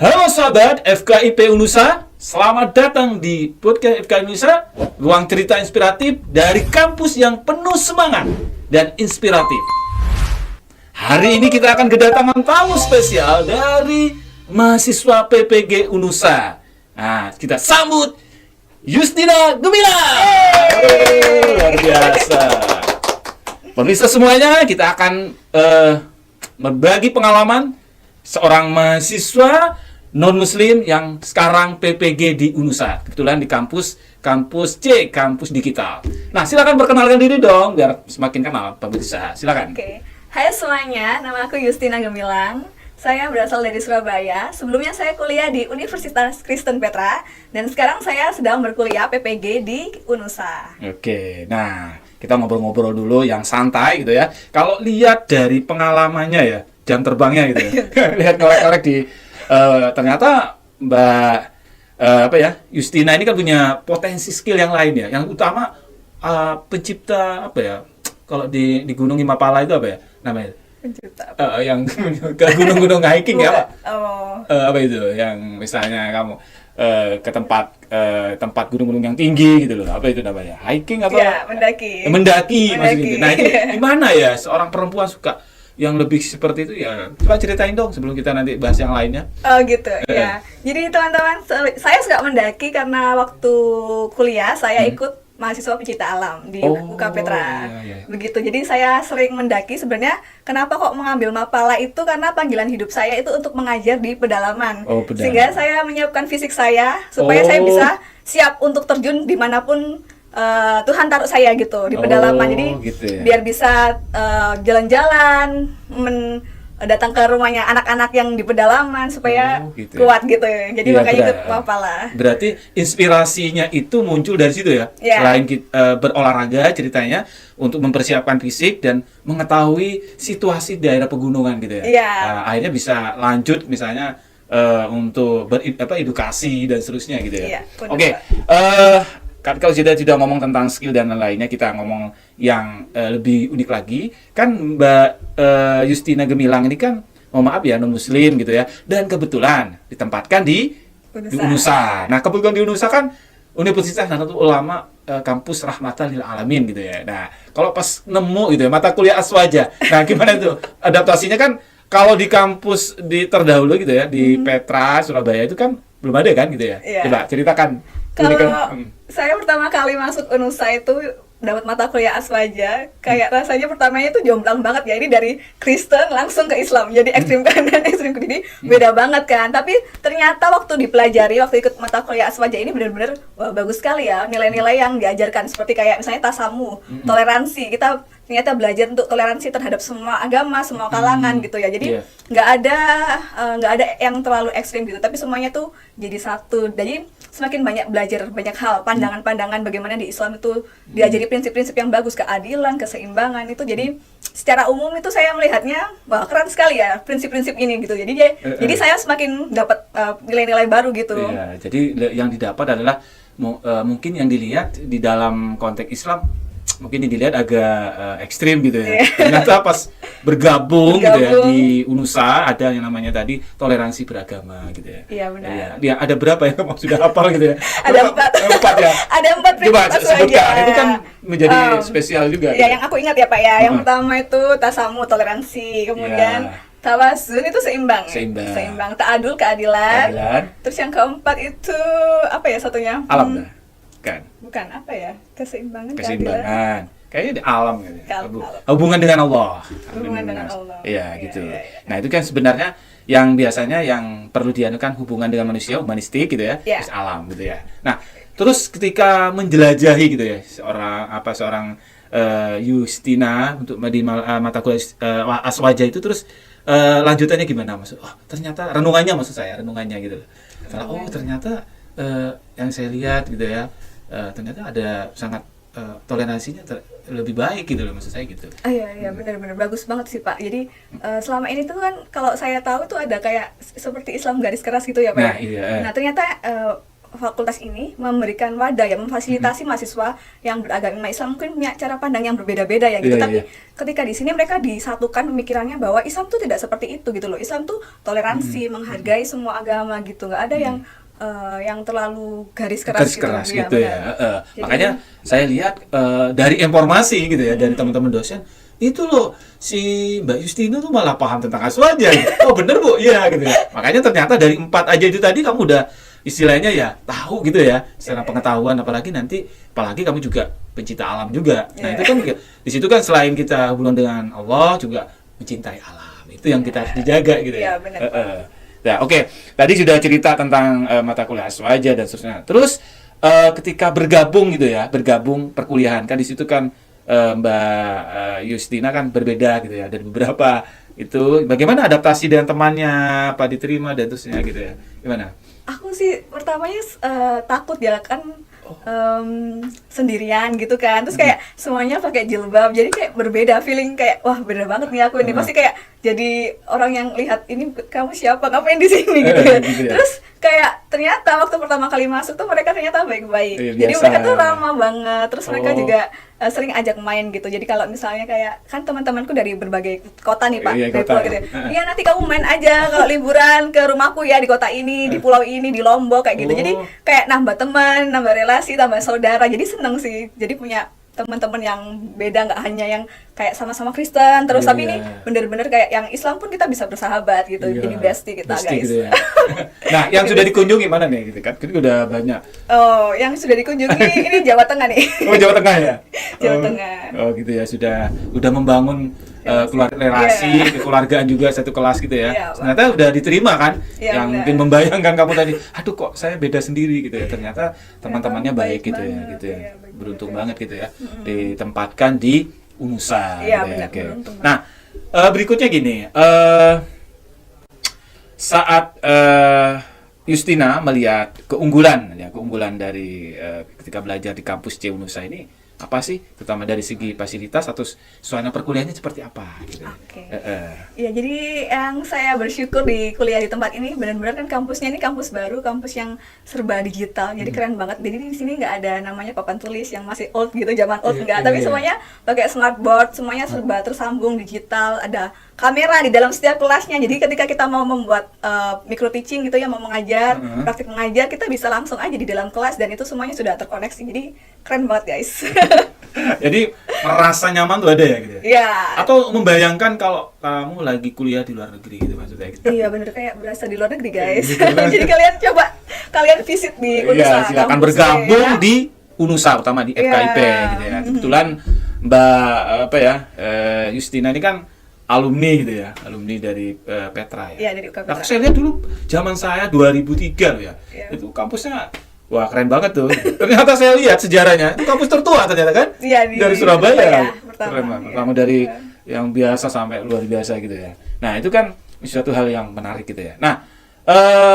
Halo sahabat FKIP Unusa, selamat datang di podcast FKIP Unusa, ruang cerita inspiratif dari kampus yang penuh semangat dan inspiratif. Hari ini kita akan kedatangan tamu spesial dari mahasiswa PPG Unusa. Nah, kita sambut Yustina Gemilang. Luar biasa. Pemirsa semuanya, kita akan berbagi pengalaman seorang mahasiswa non-muslim yang sekarang PPG di Unusa. Kebetulan di kampus C, kampus digital. Nah, silakan perkenalkan diri dong biar semakin kenal pemirsa. Silakan. Oke. Hai semuanya, nama aku Yustina Gemilang. Saya berasal dari Surabaya. Sebelumnya saya kuliah di Universitas Kristen Petra dan sekarang saya sedang berkuliah PPG di Unusa. Oke. Nah, kita ngobrol-ngobrol dulu yang santai gitu ya. Kalau lihat dari pengalamannya ya, jam terbangnya gitu ya. Lihat ngorek-ngorek di ternyata Mbak Yustina ini kan punya potensi skill yang lain ya. Yang utama pencipta apa ya? Kalau di Gunung Himapala itu apa ya namanya? Pencipta Yang ke gunung-gunung hiking ya Pak? Oh. Apa itu? Yang misalnya kamu ke tempat gunung-gunung yang tinggi gitu loh. Apa itu namanya? Hiking apa? Ya, mendaki. Mendaki maksudnya. Nah, itu gimana ya seorang perempuan suka yang lebih seperti itu ya? Coba ceritain dong sebelum kita nanti bahas yang lainnya. Oh gitu, ya. Jadi teman-teman, saya suka mendaki karena waktu kuliah saya ikut mahasiswa pecinta alam di UK Petra. Iya. Begitu. Jadi saya sering mendaki. Sebenarnya kenapa kok mengambil Mapala itu karena panggilan hidup saya itu untuk mengajar di pedalaman. Sehingga saya menyiapkan fisik saya supaya saya bisa siap untuk terjun dimanapun Tuhan taruh saya gitu di pedalaman. Jadi gitu ya. biar bisa jalan-jalan, datang ke rumahnya anak-anak yang di pedalaman supaya gitu kuat gitu ya. Jadi makanya ikut Mapala. Berarti inspirasinya itu muncul dari situ ya. Selain berolahraga ceritanya untuk mempersiapkan fisik dan mengetahui situasi daerah pegunungan gitu ya. Nah, akhirnya bisa lanjut misalnya untuk edukasi dan seterusnya gitu ya. Oke. Kan kalau sudah ngomong tentang skill dan lainnya, kita ngomong yang lebih unik lagi. Kan Mbak Yustina Gemilang ini kan, mohon maaf ya, non-muslim gitu ya. Dan kebetulan ditempatkan di Unusa. Nah, kebetulan di Unusa kan Universitas Nahdlatul Ulama kampus Rahmatan lil Alamin gitu ya. Nah, kalau pas nemu gitu ya, mata kuliah Aswaja. Nah, gimana itu? Adaptasinya kan kalau di kampus terdahulu gitu ya, di Petra, Surabaya itu kan belum ada kan gitu ya. Coba ceritakan. Kalau saya pertama kali masuk Unusa itu dapat mata kuliah Aswaja, kayak rasanya pertamanya itu jomplang banget ya. Ini dari Kristen langsung ke Islam, jadi ekstrim kanan, ekstrim kiri, beda banget kan. Tapi ternyata waktu dipelajari, waktu ikut mata kuliah Aswaja ini benar-benar wah bagus sekali ya nilai-nilai yang diajarkan, seperti kayak misalnya tasamu, toleransi. Kita ternyata belajar untuk toleransi terhadap semua agama, semua kalangan gitu ya. Jadi nggak ada yang terlalu ekstrim gitu, tapi semuanya tuh jadi satu. Jadi semakin banyak belajar banyak hal, pandangan-pandangan bagaimana di Islam itu diajari prinsip-prinsip yang bagus, keadilan, keseimbangan itu. Jadi secara umum itu saya melihatnya wah keren sekali ya prinsip-prinsip ini gitu. Jadi saya semakin dapat nilai-nilai baru gitu. Iya, jadi yang didapat adalah mungkin yang dilihat di dalam konteks Islam mungkin dilihat agak ekstrim gitu ya. Ternyata pas bergabung gitu ya di Unusa ada yang namanya tadi toleransi beragama gitu ya. Iya benar. Ya, ada berapa ya kamu sudah hafal gitu ya? Ada 4 ya. Ada 4 prinsip Aswaja. Itu kan menjadi spesial juga. Ya, yang aku ingat ya Pak ya. Yang pertama itu tasamu, toleransi, kemudian tawasun itu seimbang. Ta'adul, keadilan. Terus yang keempat itu apa ya satunya? Alam Bukan apa ya? Keseimbangan. Kayaknya di alam gitu. Hubungan dengan Allah. Iya gitu. Nah, itu kan sebenarnya yang biasanya yang perlu dianukan hubungan dengan manusia, humanistik gitu ya. Terus alam gitu ya. Nah, terus ketika menjelajahi gitu ya seorang Yustina untuk di mata kuliah Aswaja itu, terus lanjutannya gimana maksud? Ternyata renungannya gitu. Ternyata yang saya lihat gitu ya. Ternyata ada sangat toleransinya lebih baik gitu loh, maksud saya gitu. Iya benar-benar bagus banget sih Pak. Jadi selama ini tuh kan kalau saya tahu tuh ada kayak seperti Islam garis keras gitu ya Pak. Nah ternyata fakultas ini memberikan wadah ya, memfasilitasi mahasiswa yang beragama Islam mungkin punya cara pandang yang berbeda-beda ya gitu. Tapi ketika di sini mereka disatukan pemikirannya bahwa Islam tuh tidak seperti itu gitu loh. Islam tuh toleransi, menghargai semua agama gitu. Nggak ada yang terlalu garis keras gitu ya. Makanya saya lihat dari informasi gitu ya dari teman-teman dosen, itu loh si Mbak Justina tuh malah paham tentang aswaja. Oh bener Bu, iya gitu ya. Makanya ternyata dari 4 aja itu tadi kamu udah istilahnya ya tahu gitu ya secara pengetahuan, apalagi kamu juga pencinta alam juga. Nah itu kan di situ kan selain kita hubungan dengan Allah juga mencintai alam, itu yang kita harus dijaga gitu ya. Nah oke. Tadi sudah cerita tentang mata kuliah aswaja dan seterusnya. Terus ketika bergabung perkuliahan kan di situ kan Mbak Justina kan berbeda gitu ya dari beberapa itu. Bagaimana adaptasi dengan temannya, apa diterima dan terusnya gitu ya, gimana? Aku sih pertamanya takut ya kan, sendirian gitu kan, terus kayak semuanya pakai jilbab, jadi kayak berbeda feeling, kayak wah beda banget nih aku ini, pasti kayak jadi orang yang lihat ini kamu siapa, ngapain di sini gitu ya. Terus kayak ternyata waktu pertama kali masuk tuh mereka ternyata baik-baik, jadi mereka tuh ramah banget, terus mereka juga sering ajak main gitu. Jadi kalau misalnya kayak kan teman-temanku dari berbagai kota nih Pak, dari pulau gitu. Iya nanti kamu main aja kalau liburan ke rumahku ya di kota ini, di pulau ini, di Lombok kayak gitu. Jadi kayak nambah teman, nambah relasi, tambah saudara. Jadi seneng sih. Jadi punya teman-teman yang beda, nggak hanya yang kayak sama-sama Kristen terus, tapi ini bener-bener kayak yang Islam pun kita bisa bersahabat gitu. Jadi bestie kita guys. Gitu ya. Nah, yang sudah dikunjungi mana nih gitu kan? Itu udah banyak. Oh, yang sudah dikunjungi ini Jawa Tengah nih. Oh, Jawa Tengah ya? Jawa Tengah. Oh, gitu ya. Udah membangun keluarga relasi, kekeluargaan juga satu kelas gitu ya. Ternyata udah diterima kan? Yang mungkin membayangkan kamu tadi, aduh kok saya beda sendiri gitu ya. Ternyata teman-temannya baik gitu ya, gitu ya. Beruntung banget gitu ya. Ditempatkan di UNUSA. Iya, gitu ya. benar. Nah, berikutnya gini, saat Justina melihat keunggulan dari ketika belajar di kampus C UNUSA ini, apa sih, terutama dari segi fasilitas atau suasana perkuliahannya seperti apa gitu. Ya, jadi yang saya bersyukur di kuliah di tempat ini benar-benar kan kampusnya ini kampus baru, kampus yang serba digital, jadi keren banget. Jadi di sini nggak ada namanya papan tulis yang masih old gitu, zaman old nggak, tapi semuanya pakai smartboard, semuanya serba tersambung digital, ada kamera di dalam setiap kelasnya. Jadi ketika kita mau membuat micro teaching gitu ya, mau mengajar, praktik mengajar, kita bisa langsung aja di dalam kelas dan itu semuanya sudah terkoneksi. Jadi keren banget guys. Jadi merasa nyaman tuh ada ya gitu ya? Iya. Atau membayangkan kalau kamu lagi kuliah di luar negeri gitu maksudnya gitu? Iya bener, kayak berasa di luar negeri guys. Jadi kalian visit di UNUSA. Iya, silakan bergabung di UNUSA, utama di FKIP gitu ya. Kebetulan Mbak Justina ini kan alumni gitu ya, alumni dari Petra ya. Iya, dari UKA Petra. Nah, saya lihat dulu zaman saya 2003 loh ya. Itu kampusnya wah keren banget tuh. Ternyata saya lihat sejarahnya itu kampus tertua ternyata kan? Iya, dari Surabaya. Pertama. Pertama dari yang biasa sampai luar biasa gitu ya. Nah itu kan suatu hal yang menarik gitu ya. Nah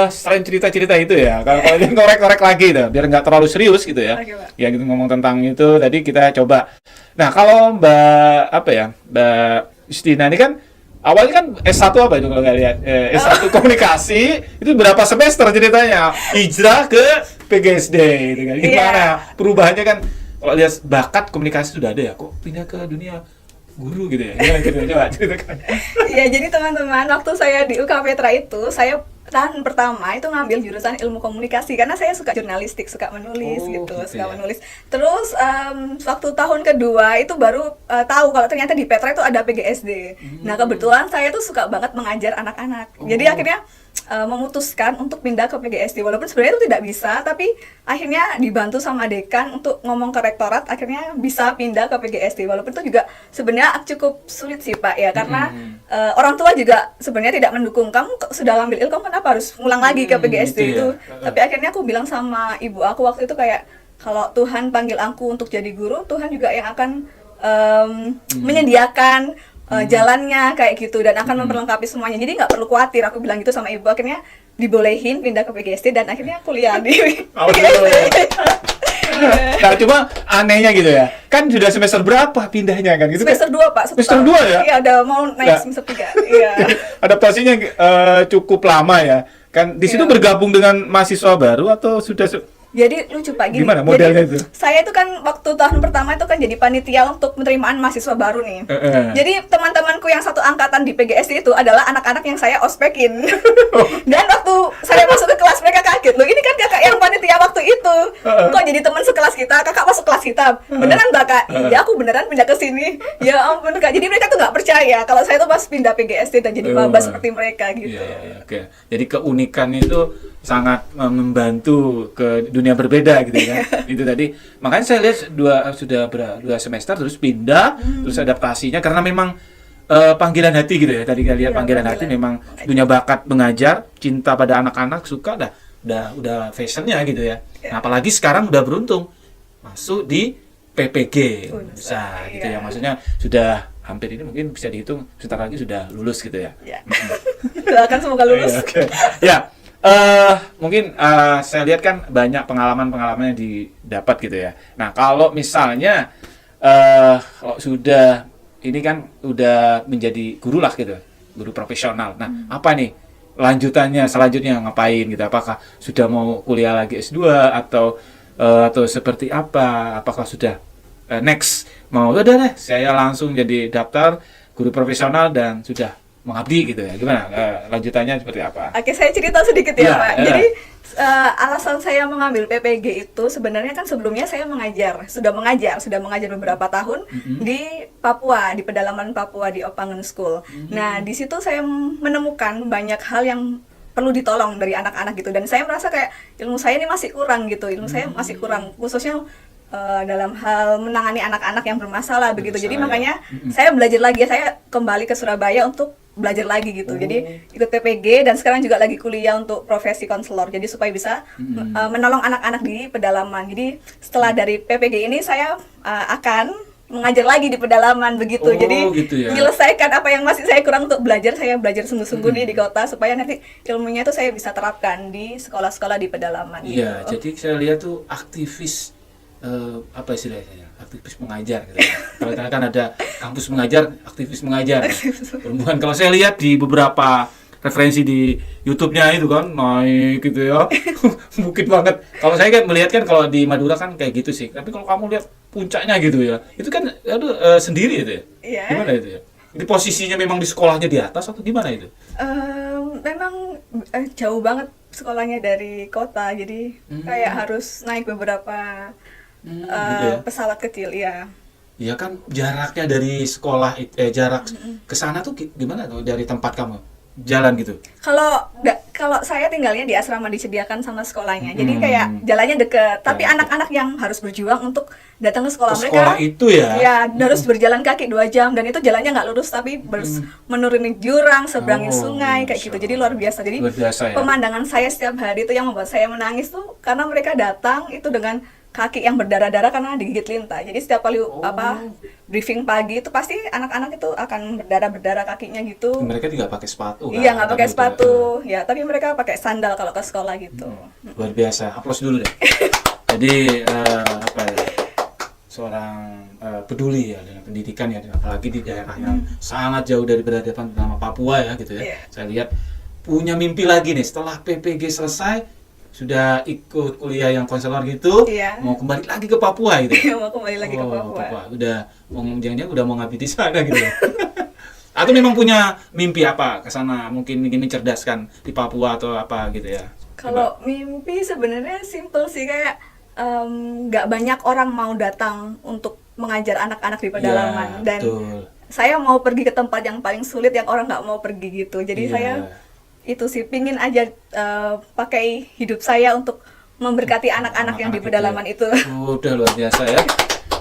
selain cerita-cerita itu ya, kalau kalian korek-korek lagi dah, biar nggak terlalu serius gitu ya. Ya gitu ngomong tentang itu tadi kita coba. Nah kalau Mbak Justina ini kan awalnya kan S1 apa itu kalau nggak lihat? S1 komunikasi, itu berapa semester ceritanya? Hijrah ke PGSD gitu kan. Gimana perubahannya kan, kalau lihat bakat komunikasi sudah ada ya, kok pindah ke dunia guru gitu ya? Gimana gitu, coba ceritakan. Iya, jadi teman-teman, waktu saya di UKA Petra itu, saya tahun pertama itu ngambil jurusan ilmu komunikasi karena saya suka jurnalistik, suka menulis suka menulis. Terus waktu tahun kedua itu baru tahu kalau ternyata di Petra itu ada PGSD. Nah kebetulan saya tuh suka banget mengajar anak-anak. Jadi akhirnya memutuskan untuk pindah ke PGSD, walaupun sebenarnya itu tidak bisa, tapi akhirnya dibantu sama dekan untuk ngomong ke rektorat, akhirnya bisa pindah ke PGSD, walaupun itu juga sebenarnya cukup sulit sih Pak ya, karena orang tua juga sebenarnya tidak mendukung, kamu sudah ngambil ilmu kenapa harus ngulang lagi ke PGSD itu. Tapi akhirnya aku bilang sama ibu aku waktu itu kayak, kalau Tuhan panggil aku untuk jadi guru, Tuhan juga yang akan menyediakan jalannya kayak gitu dan akan memperlengkapi semuanya, jadi nggak perlu khawatir, aku bilang gitu sama ibu. Akhirnya dibolehin pindah ke PGSD dan akhirnya kuliah di PGSD. Nah cuma anehnya gitu ya, kan sudah semester berapa pindahnya kan gitu? Semester 2 Pak. Semester 2 ya? Iya, udah mau naik semester 3. Iya. Adaptasinya cukup lama ya, Kan di situ bergabung dengan mahasiswa baru atau sudah jadi lucu Pak, gini. Gimana modelnya itu? Saya itu kan waktu tahun pertama itu kan jadi panitia untuk penerimaan mahasiswa baru nih. Jadi teman-temanku yang satu angkatan di PGSD itu adalah anak-anak yang saya ospekin. Dan waktu saya masuk ke kelas mereka kaget, loh ini kan kakak yang panitia waktu itu. Kok jadi teman sekelas kita, kakak masuk kelas kita. Beneran Kak? Iya aku beneran pindah ke sini. Ya ampun Kak, jadi mereka tuh nggak percaya kalau saya tuh pas pindah PGSD dan jadi maba seperti mereka gitu. Iya. Oke. Jadi keunikan itu sangat membantu ke dunia berbeda gitu ya. Itu tadi makanya saya lihat sudah 2 semester terus pindah terus adaptasinya karena memang panggilan hati gitu ya. Tadi kalian lihat panggilan hati memang punya bakat mengajar, cinta pada anak-anak, suka udah fashionnya gitu ya. Nah, apalagi sekarang udah beruntung masuk di PPG bisa gitu ya. Maksudnya sudah hampir ini mungkin bisa dihitung sebentar lagi sudah lulus gitu ya. Doakan semoga lulus. Ya. Mungkin saya lihat kan banyak pengalaman-pengalaman yang didapat gitu ya. Nah, kalau misalnya kalau sudah ini kan udah menjadi guru lah gitu, guru profesional. Nah, apa nih lanjutannya selanjutnya ngapain gitu? Apakah sudah mau kuliah lagi S2 atau seperti apa? Apakah sudah next mau udah deh saya langsung jadi daftar guru profesional dan sudah mengabdi gitu ya, gimana lanjutannya seperti apa? Oke, saya cerita sedikit ya Pak. Jadi alasan saya mengambil PPG itu sebenarnya kan sebelumnya saya sudah mengajar beberapa tahun di Papua, di pedalaman Papua di Opangen School. Nah di situ saya menemukan banyak hal yang perlu ditolong dari anak-anak gitu, dan saya merasa kayak ilmu saya ini masih kurang gitu, khususnya dalam hal menangani anak-anak yang bermasalah begitu. Jadi makanya saya belajar lagi, saya kembali ke Surabaya untuk belajar lagi gitu. Jadi ikut PPG dan sekarang juga lagi kuliah untuk profesi konselor. Jadi supaya bisa menolong anak-anak di pedalaman. Jadi setelah dari PPG ini saya akan mengajar lagi di pedalaman begitu. Jadi gitu ya. Menyelesaikan apa yang masih saya kurang untuk belajar, saya belajar sungguh-sungguh di kota supaya nanti ilmunya itu saya bisa terapkan di sekolah-sekolah di pedalaman. Iya, gitu. Jadi saya lihat tuh aktivis apa istilahnya? Aktivis mengajar gitu. Kalau kan ada kampus mengajar, aktivis mengajar. Berhubungan kalau saya lihat di beberapa referensi di YouTube-nya itu kan naik gitu ya. Bukit banget. Kalau saya kan melihat kan kalau di Madura kan kayak gitu sih. Tapi kalau kamu lihat puncaknya gitu ya. Itu kan sendiri itu ya. Iya. Gimana itu ya? Itu posisinya memang di sekolahnya di atas atau gimana itu? Memang jauh banget sekolahnya dari kota. Jadi kayak harus naik beberapa gitu ya? Pesawat kecil ya. Iya kan jaraknya dari sekolah jarak ke sana tuh gimana tuh dari tempat kamu jalan gitu? Kalau saya tinggalnya di asrama disediakan sama sekolahnya, jadi kayak jalannya deket. Tapi anak-anak yang harus berjuang untuk datang ke sekolah mereka. Sekolah itu ya? Harus berjalan kaki 2 jam dan itu jalannya nggak lurus tapi menuruni jurang, seberangin sungai kayak gitu. Jadi luar biasa. Jadi pemandangan saya setiap hari itu yang membuat saya menangis tuh karena mereka datang itu dengan kaki yang berdarah-darah karena digigit lintah. Jadi setiap kali briefing pagi itu pasti anak-anak itu akan berdarah kakinya gitu. Mereka tidak pakai sepatu kan? Iya, nggak pakai sepatu. Ya, tapi mereka pakai sandal kalau ke sekolah gitu. Luar biasa. Aplaus dulu deh. Jadi seorang peduli ya dengan pendidikan ya, apalagi di daerah yang sangat jauh dari berhadapan sama Papua ya gitu ya. Saya lihat punya mimpi lagi nih setelah PPG selesai. Sudah ikut kuliah yang konselor gitu, mau kembali lagi ke Papua gitu. Mau kembali lagi ke Papua. Jangan-jangan udah mau ngabdi di sana gitu. Atau memang punya mimpi apa ke sana? Mungkin ingin mencerdaskan di Papua atau apa gitu ya? Kalau mimpi sebenarnya simple sih, kayak nggak banyak orang mau datang untuk mengajar anak-anak di pedalaman dan saya mau pergi ke tempat yang paling sulit yang orang nggak mau pergi gitu. Jadi saya itu sih pingin aja pakai hidup saya untuk memberkati anak-anak yang di pedalaman itu. Udah luar biasa ya.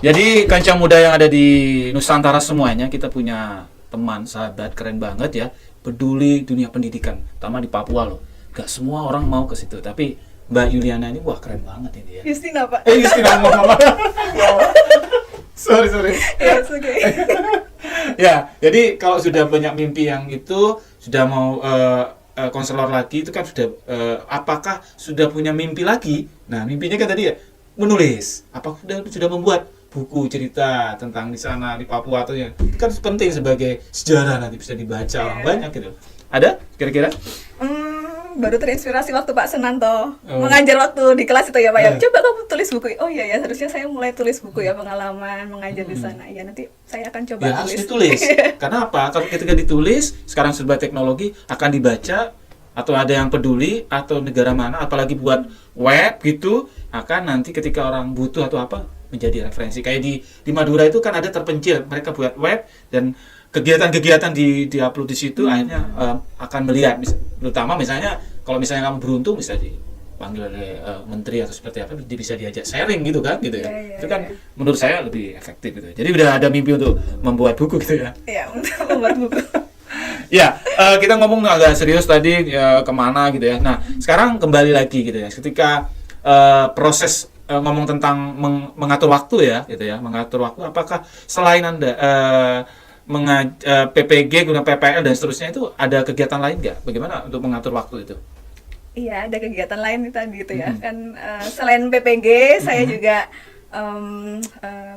Jadi kancah muda yang ada di Nusantara semuanya, kita punya teman, sahabat keren banget ya, peduli dunia pendidikan, terutama di Papua loh. Gak semua orang mau ke situ, tapi Mbak Yuliana ini wah keren banget ini ya. Justina Pak. Justina ngomong apa? Sorry. Yes, okay. Ya, jadi kalau sudah banyak mimpi yang itu, sudah mau konselor lagi itu kan sudah apakah sudah punya mimpi lagi? Nah, mimpinya kan tadi ya menulis. Apakah sudah membuat buku cerita tentang di sana di Papua atau ya? Itu kan penting sebagai sejarah nanti bisa dibaca orang banyak gitu. Ada kira-kira? baru terinspirasi waktu Pak Sunanto mengajar waktu di kelas itu ya Pak ya. Coba kamu tulis buku. Oh iya ya, harusnya saya mulai tulis buku ya, pengalaman mengajar di sana. Ya nanti saya akan coba tulis. Harus ditulis. Karena apa? Kalau ketika ditulis, sekarang serba teknologi akan dibaca atau ada yang peduli atau negara mana, apalagi buat web gitu, akan nanti ketika orang butuh atau apa menjadi referensi. Kayak di Madura itu kan ada terpencil, mereka buat web dan kegiatan-kegiatan di-upload di situ akhirnya akan melihat, terutama misalnya kalau misalnya kamu beruntung bisa dipanggil oleh menteri atau seperti apa, bisa diajak sharing gitu kan gitu ya. Itu kan menurut saya lebih efektif gitu. Jadi udah ada mimpi untuk membuat buku gitu ya. Iya, untuk membuat buku. Ya, kita ngomong agak serius tadi kemana gitu ya. Nah, sekarang kembali lagi gitu ya. Ketika proses ngomong tentang mengatur waktu ya, gitu ya, mengatur waktu. Apakah selain Anda PPG, guna PPL dan seterusnya itu ada kegiatan lain nggak? Bagaimana untuk mengatur waktu itu? Iya, ada kegiatan lain tadi gitu ya. Kan selain PPG, saya juga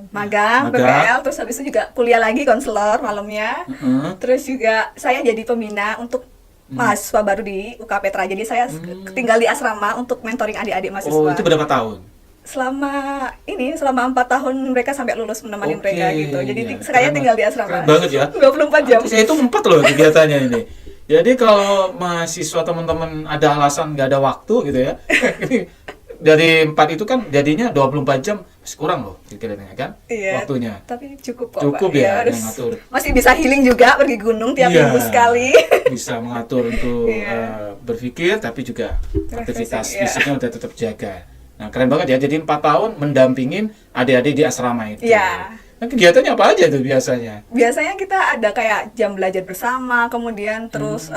magang, PPL, terus habis itu juga kuliah lagi konselor malamnya. Terus juga saya jadi pembina untuk mahasiswa baru di UK Petra. Jadi saya tinggal di asrama untuk mentoring adik-adik mahasiswa. Oh, itu berapa tahun? Selama 4 tahun mereka sampai lulus menemani mereka gitu. Jadi saya tinggal di asrama. Keren banget ya. 24 jam. Saya itu 4 loh kegiatannya ini. Jadi kalau mahasiswa teman-teman ada alasan nggak ada waktu gitu ya. Dari 4 itu kan jadinya 24 jam masih kurang loh kira-kira kan waktunya. Tapi cukup kok. Cukup Pak. ya mengatur. Masih bisa healing juga, pergi gunung tiap minggu sekali. Bisa mengatur untuk berpikir tapi juga aktivitas fisiknya udah tetap jaga. Nah, keren banget ya. Jadi 4 tahun mendampingin adik-adik di asrama itu. Iya. Nah, kegiatannya apa aja tuh biasanya? Biasanya kita ada kayak jam belajar bersama, kemudian terus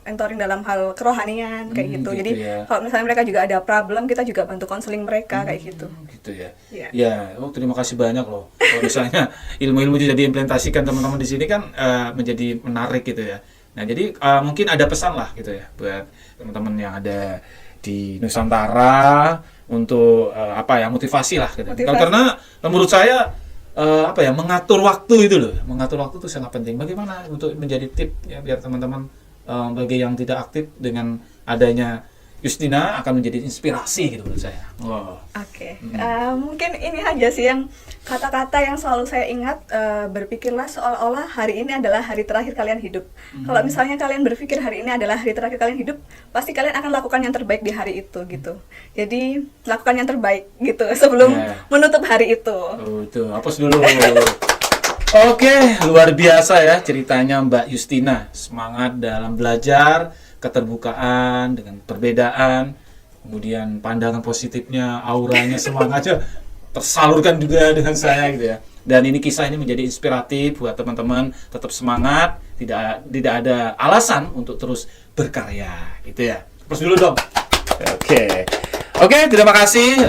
mentoring dalam hal kerohanian kayak gitu. Jadi kalau misalnya mereka juga ada problem, kita juga bantu konseling mereka kayak gitu. Gitu ya. Ya, terima kasih banyak loh. Kalau misalnya ilmu-ilmu itu diimplementasikan teman-teman di sini kan menjadi menarik gitu ya. Nah, jadi mungkin ada pesan lah gitu ya buat teman-teman yang ada di Nusantara untuk motivasi lah gitu. Karena menurut saya mengatur waktu itu loh, mengatur waktu itu sangat penting. Bagaimana untuk menjadi tip ya biar teman-teman bagi yang tidak aktif dengan adanya Justina akan menjadi inspirasi gitu menurut saya. Oke. Mungkin ini aja sih yang kata-kata yang selalu saya ingat, berpikirlah seolah-olah hari ini adalah hari terakhir kalian hidup. Kalau misalnya kalian berpikir hari ini adalah hari terakhir kalian hidup, pasti kalian akan lakukan yang terbaik di hari itu gitu. Jadi lakukan yang terbaik gitu sebelum menutup hari itu. Itu hapus dulu. Oke, luar biasa ya ceritanya Mbak Justina. Semangat dalam belajar, keterbukaan dengan perbedaan, kemudian pandangan positifnya, auranya, semangatnya tersalurkan juga dengan saya gitu ya. Dan ini kisah ini menjadi inspiratif buat teman-teman, tetap semangat, tidak ada alasan untuk terus berkarya gitu ya. Terus dulu dong. Oke, terima kasih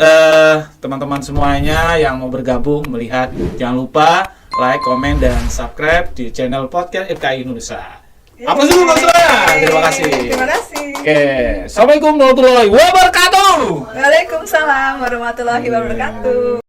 teman-teman semuanya yang mau bergabung melihat. Jangan lupa like, komen, dan subscribe di channel podcast FKI Indonesia. Apa sih Mbak Suraya? Terima kasih. Terima kasih. Oke, Assalamualaikum warahmatullahi wabarakatuh. Waalaikumsalam warahmatullahi wabarakatuh.